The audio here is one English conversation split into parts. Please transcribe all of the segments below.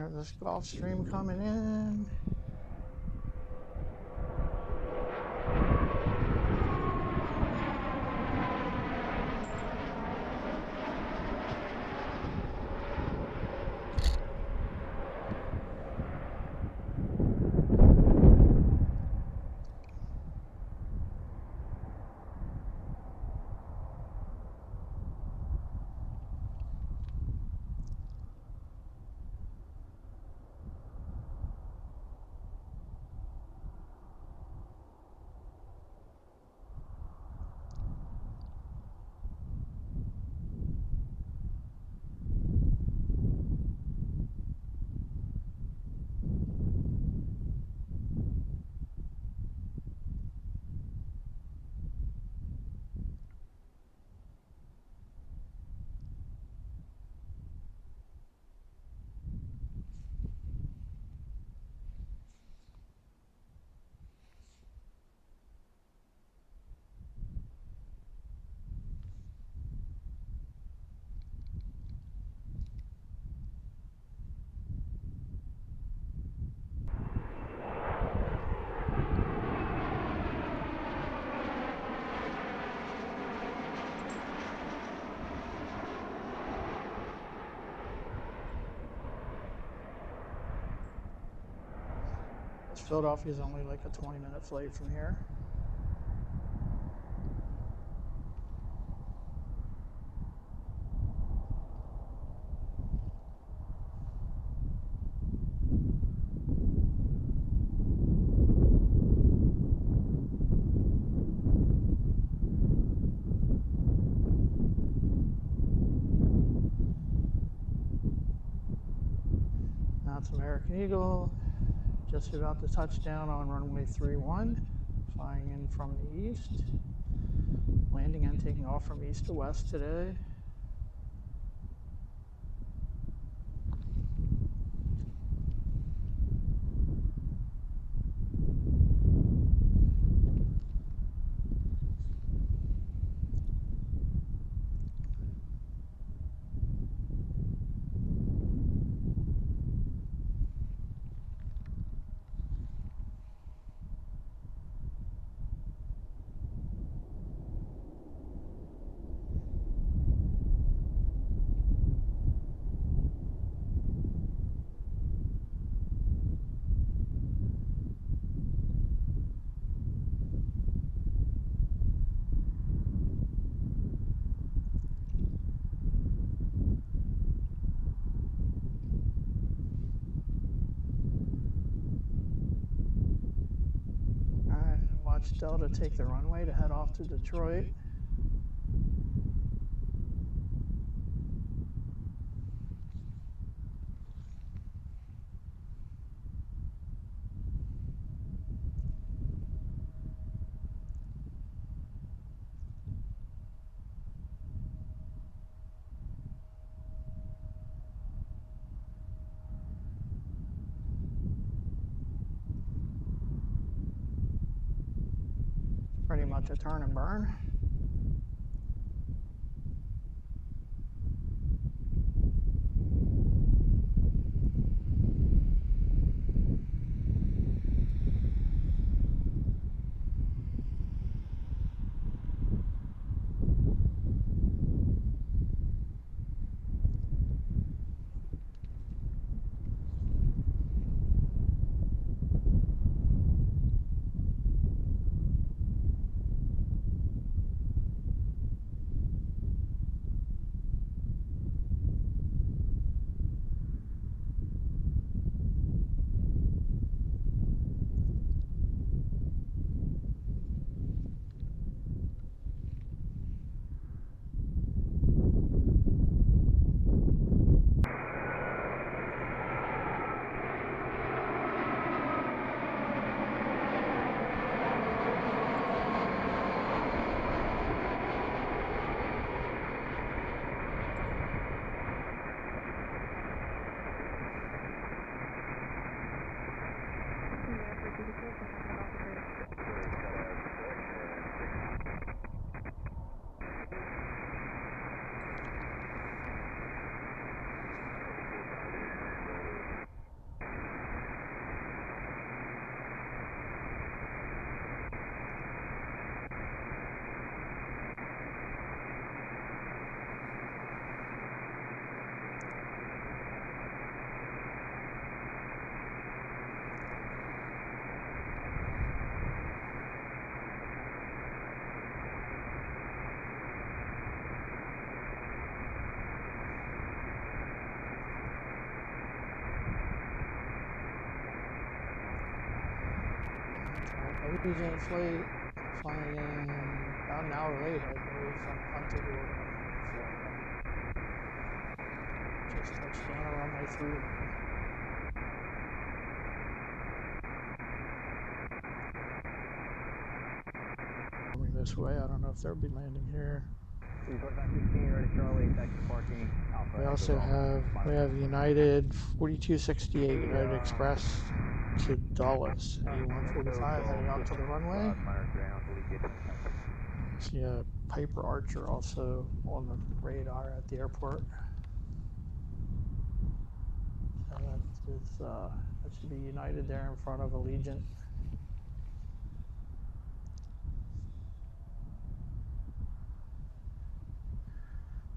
There's this Gulf Stream coming in. Philadelphia is only like a 20-minute flight from here. That's American Eagle. Just about to touch down on runway 31, flying in from the east, landing and taking off from east to west today. Watch Delta take the runway to head off to Detroit. Pretty much a turn and burn. Allegiant flight flying in about an hour late, I believe, from Punta Gorda, Florida. Just touched down on runway 31. Coming this way, I don't know if they'll be landing here. We also have United 4268 United Express to Dulles, A145 heading out to the runway. See a Piper Archer also on the radar at the airport. That should be United there in front of Allegiant.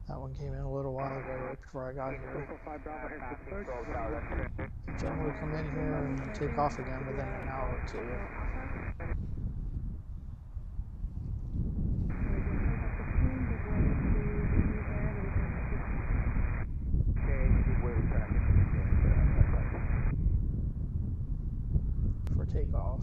That one came in a little while ago, right before I got here. Generally come in here and take off again within an hour or two. For takeoff.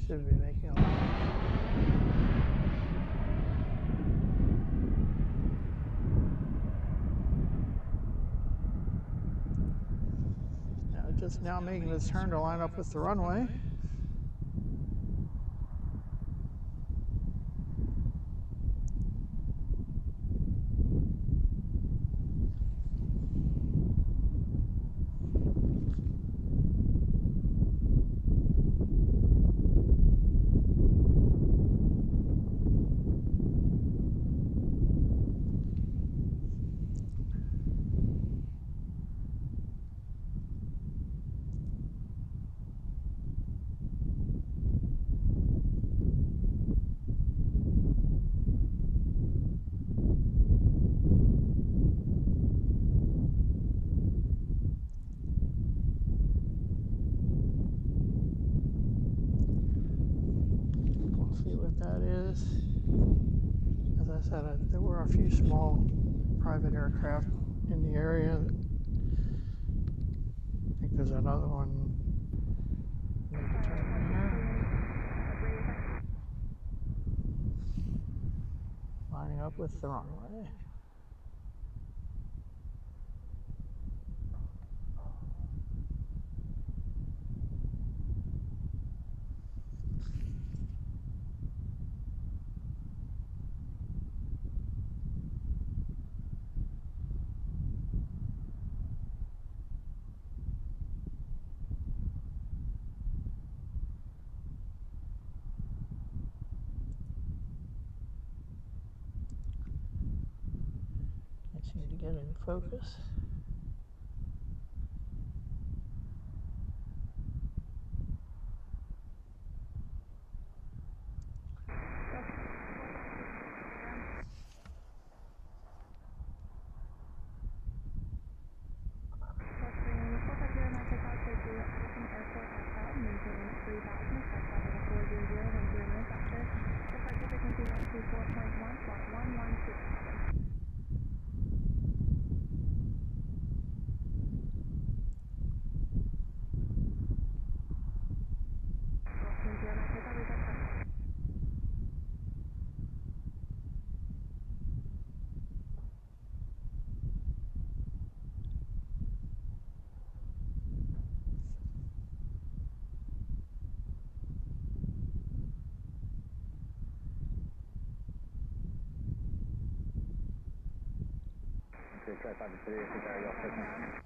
Should be making a line. Just now making this turn to line up with the runway. That is, as I said, there were a few small private aircraft in the area. I think there's another one. Make a turn here. Lining up with the runway. Seem to get in focus.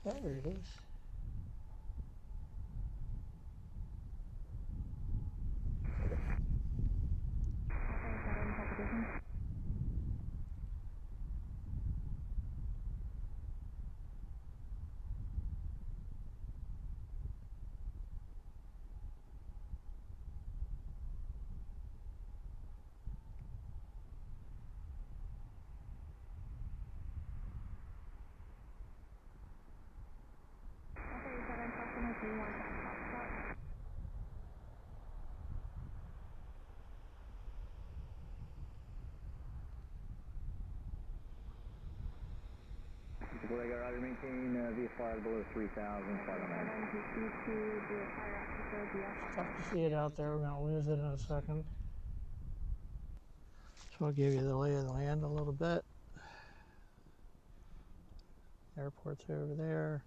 There it is. Roger, maintain VFR below 3,000. Tough to see it out there. We're going to lose it in a second. So I'll give you the lay of the land a little bit. Airport's over there.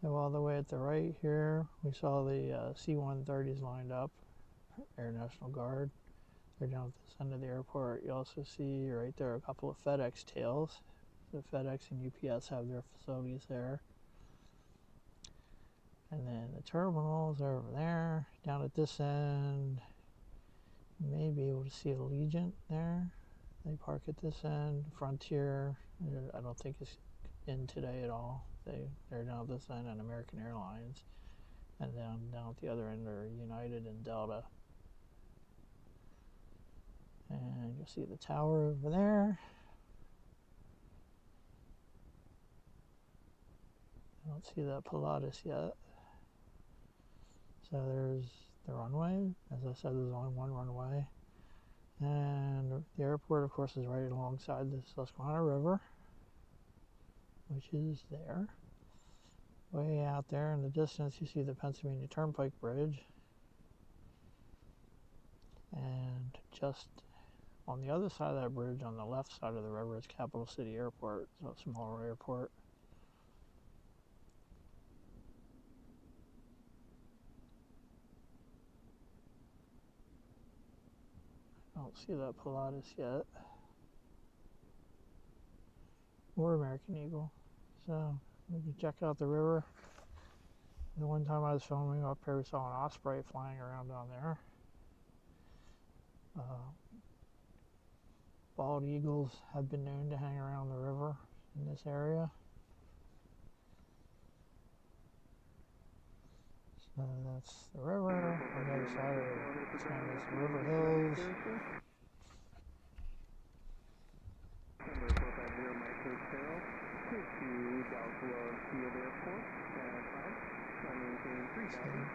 So all the way at the right here, we saw the C-130s lined up, Air National Guard. They're down at this end of the airport. You also see right there a couple of FedEx tails. So FedEx and UPS have their facilities there. And then the terminals are over there. Down at this end, you may be able to see Allegiant there. They park at this end. Frontier, I don't think it's in today at all. They're down at this end, and American Airlines. And then down at the other end are United and Delta. And you'll see the tower over there. I don't see that Pilatus yet. So there's the runway. As I said, there's only one runway. And the airport, of course, is right alongside the Susquehanna River, which is there. Way out there in the distance, you see the Pennsylvania Turnpike Bridge. And just on the other side of that bridge, on the left side of the river, is Capital City Airport, so a smaller airport. I don't see that Pilatus yet. Or American Eagle. So we can check out the river. The one time I was filming up here, we saw an osprey flying around down there. Bald eagles have been known to hang around the river in this area. So that's the river. On the other side of it's known as the River Hills.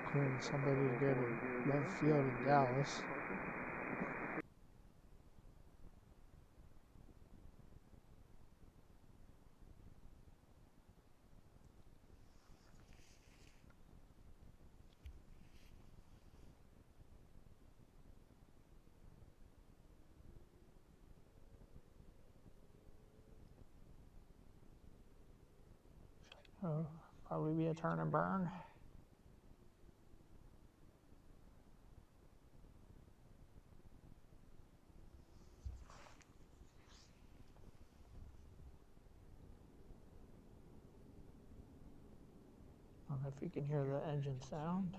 Including somebody to go to Love Field in Dallas. So probably be a turn and burn. I don't know if you can hear the engine sound.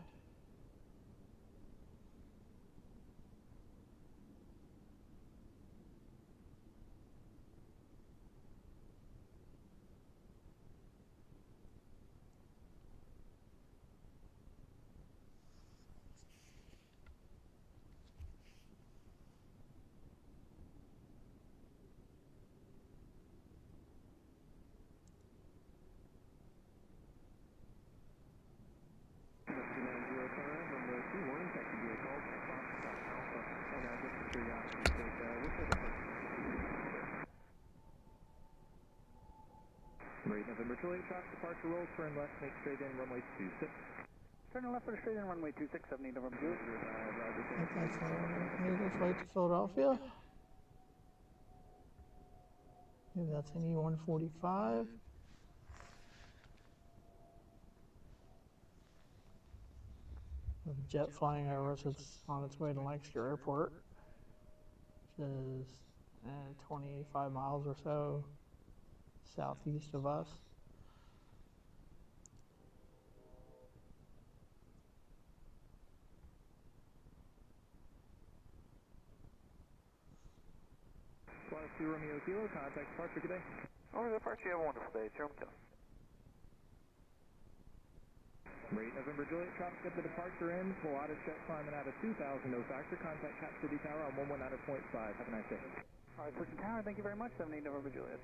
November 28, departure roll, turn left, make straight in, runway 26. Turn left for the straight in, runway 26, 70 November 2. That's a native flight to Philadelphia. Maybe that's an E-145. With a jet flying over us, it's on its way to Lancaster Airport, which is 25 miles or so southeast of us. Flight 2 Romeo Kilo, contact departure, good day. Over the departure, you have a wonderful day. It's your hotel. Rate November Juliet, traffic at the departure end, full auto check climbing out of 2,000, no factor, contact Cap City Tower on 119.5. Have a nice day. Alright, Pushing Tower, thank you very much. 78 November Juliet.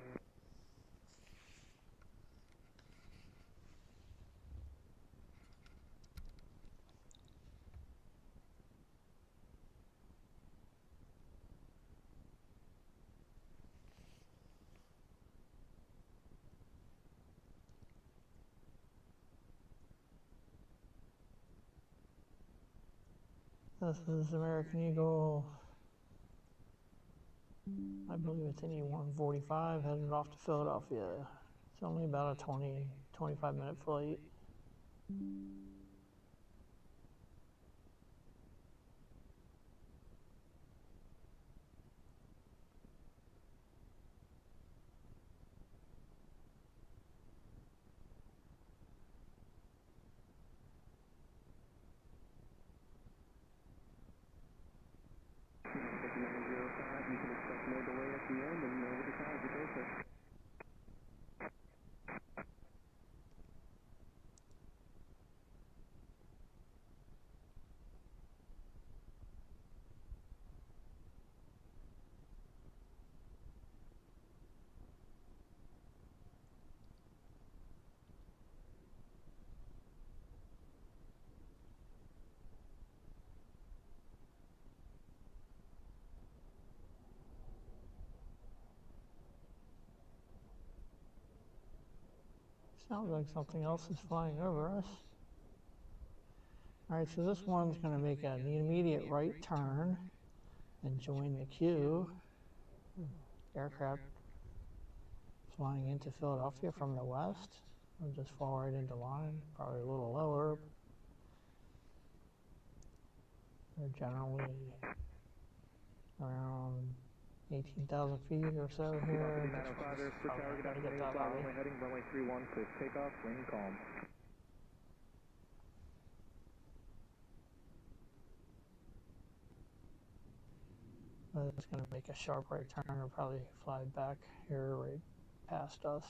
This is American Eagle. I believe it's an E145 headed off to Philadelphia. It's only about a 25 minute flight. You can expect load away at the end and over the side, good day, sir. Sounds like something else is flying over us. Alright, so this one's going to make an immediate right turn and join the queue. Aircraft flying into Philadelphia from the west. We'll just fall right into line, probably a little lower. They're generally around 18,000 feet or so here. 905 Harrisburg Tower, good afternoon, fly runway heading, runway 31, clear for takeoff, wind calm. It's going to make a sharp right turn and probably fly back here right past us.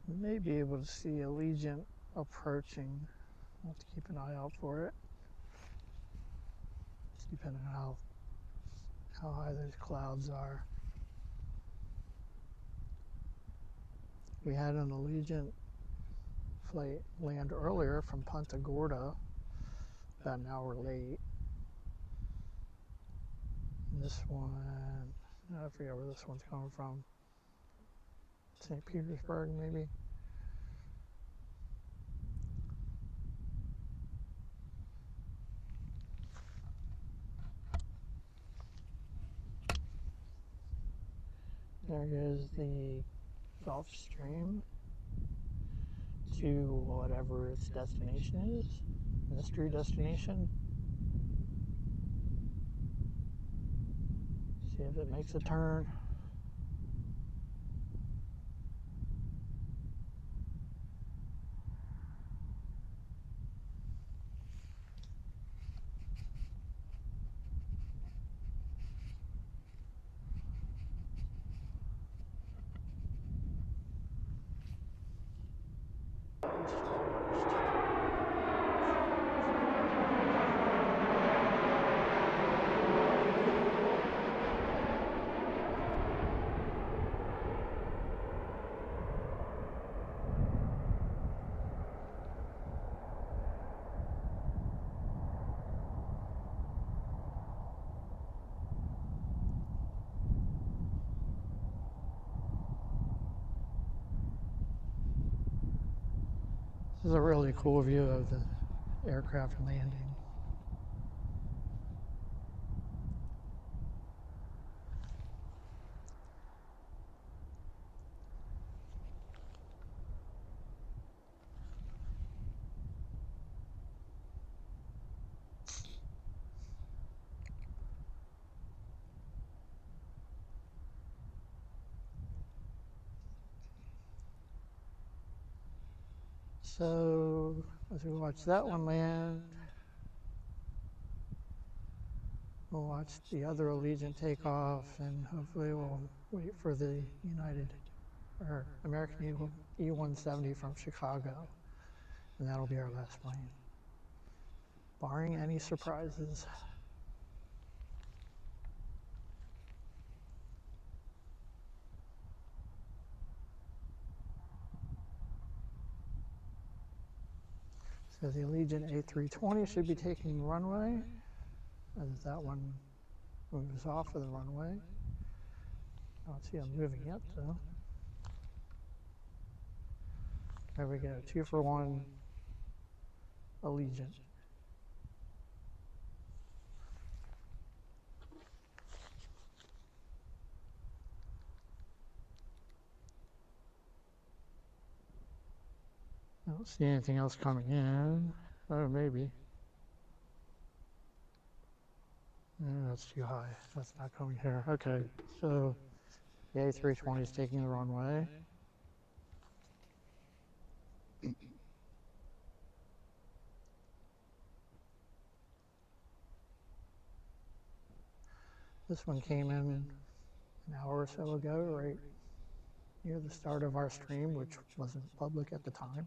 We may be able to see Allegiant approaching. We'll have to keep an eye out for it. Just depending on how high those clouds are. We had an Allegiant flight land earlier from Punta Gorda, about an hour late. And this one, I forget where this one's coming from. St. Petersburg, maybe. There goes the Gulf Stream to whatever its destination is. Mystery destination. See if it makes a turn. This is a really cool view of the aircraft landing. So as we watch that one land, we'll watch the other Allegiant take off, and hopefully we'll wait for the American E-170 from Chicago, and that'll be our last plane, barring any surprises. So the Allegiant A320 should be taking runway as that one moves off of the runway. I don't see them moving yet though. There we go, 2 for 1 Allegiant. I don't see anything else coming in. Oh, maybe. No, that's too high. That's not coming here. Okay, so the A320 is taking the runway. This one came in an hour or so ago, right near the start of our stream, which wasn't public at the time.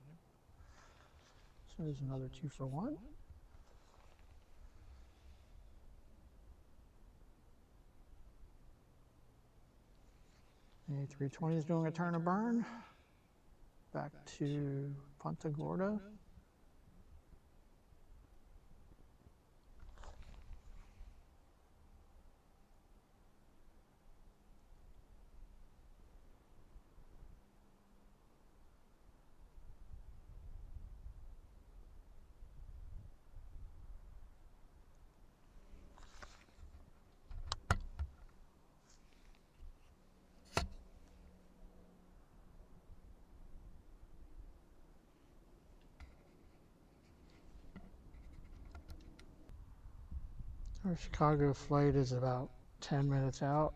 So there's another 2 for 1. The A320 is doing a turn and burn back to Punta Gorda. Our Chicago flight is about 10 minutes out.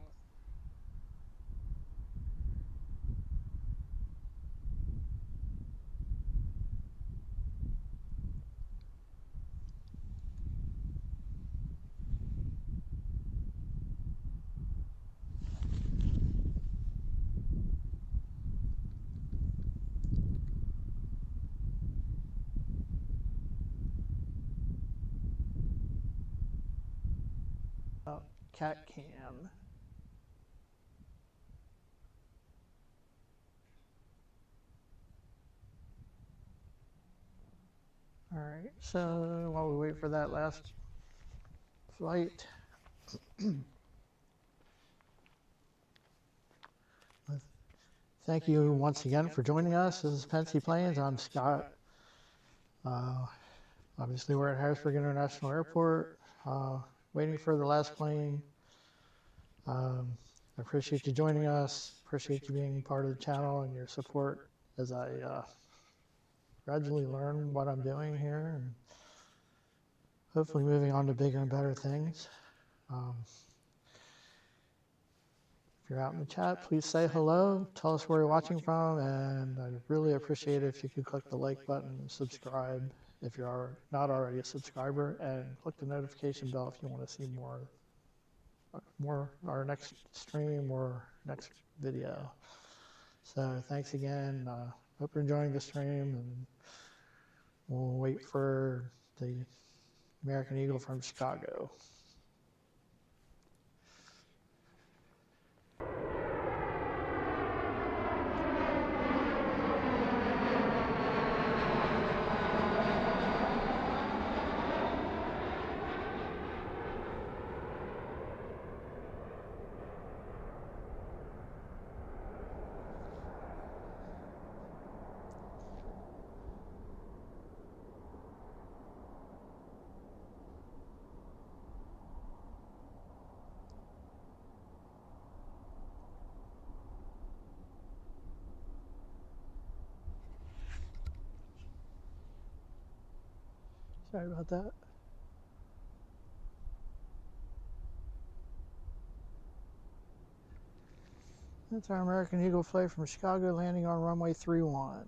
Cat cam. All right, so while we wait for that last flight, thank you once again for joining us. This is Pensy Planes. I'm Scott. Obviously, we're at Harrisburg International Airport, waiting for the last plane. I appreciate you joining us. Appreciate you being part of the channel and your support as I gradually learn what I'm doing here and hopefully moving on to bigger and better things. If you're out in the chat, please say hello, tell us where you're watching from, and I'd really appreciate it if you could click the like button and subscribe if you're not already a subscriber, and click the notification bell if you want to see more our next stream or next video. So thanks again. Hope you're enjoying the stream, and we'll wait for the American Eagle from Chicago. Sorry about that. That's our American Eagle flight from Chicago, landing on runway 31.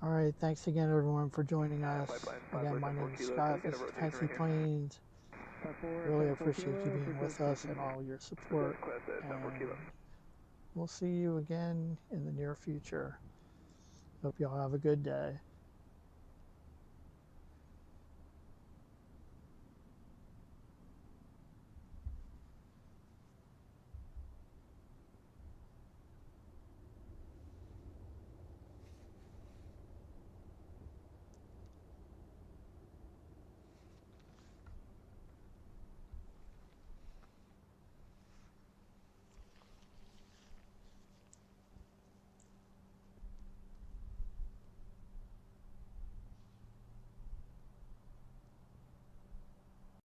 All right, thanks again, everyone, for joining us. Again, my name is Scott. This is Fancy Planes. Really appreciate you being with us and all your support. And we'll see you again in the near future. Hope you all have a good day.